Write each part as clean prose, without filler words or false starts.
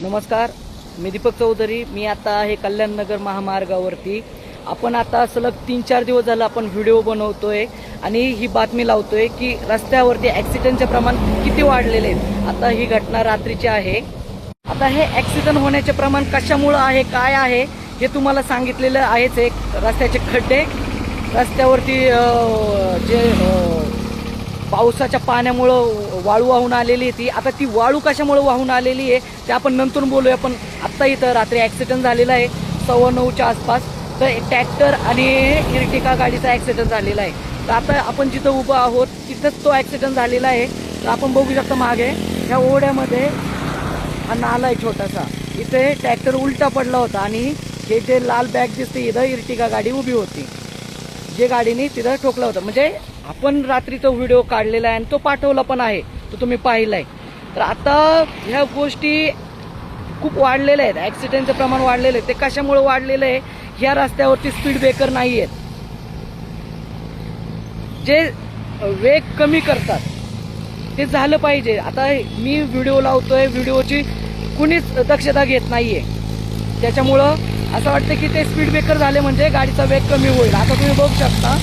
नमस्कार, मी दीपक चौधरी. मी आता आहे कल्याणनगर महामार्गावरती. आपण आता सलग 3-4 दिवस झालं आपण व्हिडिओ बनवतोय आणि ही बातमी लावतोय की रस्त्यावरती ॲक्सिडेंटचे प्रमाण किती वाढलेले आहे. आता ही घटना रात्रीची आहे. आता हे ॲक्सिडेंट होण्याचे प्रमाण कशामुळं आहे, काय आहे हे तुम्हाला सांगितलेलं आहेच. एक रस्त्याचे खड्डे, रस्त्यावरती जे पावसाच्या पाण्यामुळं वाळू वाहून आलेली आहे ती. आता ती वाळू कशामुळे वाहून आलेली आहे ते आपण नंतर बोलूया. पण आत्ता इथं रात्री ॲक्सिडेंट झालेला आहे 9:15च्या आसपास. तर ट्रॅक्टर आणि इर्टिका गाडीचा ॲक्सिडेंट झालेला आहे. तर आता आपण जिथं उभं आहोत तिथंच तो ॲक्सिडेंट झालेला आहे. तर आपण बघू शकतो मागे ह्या ओढ्यामध्ये हा नाला आहे छोटासा. इथे ट्रॅक्टर उलटा पडला होता आणि हे जे लाल बॅग दिसते इथं इर्टिका गाडी उभी होती, जे गाडीने तिथं ठोकला होता. म्हणजे आपण रात्री तो व्हिडिओ काढलेला आहे आणि तो पाठवला पण आहे, तो तुम्ही पाहिलाय. तर आता ह्या गोष्टी खूप वाढलेल्या आहेत, ॲक्सिडेंटचं प्रमाण वाढलेलं आहे. ते कशामुळे वाढलेलं आहे, ह्या रस्त्यावरती स्पीड ब्रेकर नाही आहेत, जे वेग कमी करतात. ते झालं पाहिजे. आता मी व्हिडिओ लावतोय, व्हिडिओची कुणीच दक्षता घेत नाहीये. त्याच्यामुळं असं वाटतं की ते स्पीड ब्रेकर झाले म्हणजे गाडीचा वेग कमी होईल. आता तुम्ही बघू शकता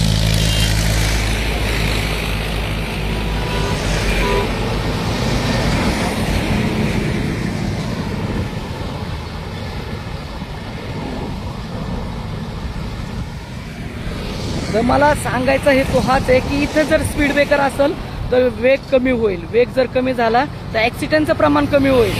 तर मला सांगायचा हेतू हाच आहे की इथे जर स्पीड ब्रेकर असेल तर वेग कमी होईल. वेग जर कमी झाला तर ॲक्सिडेंटचं प्रमाण कमी होईल.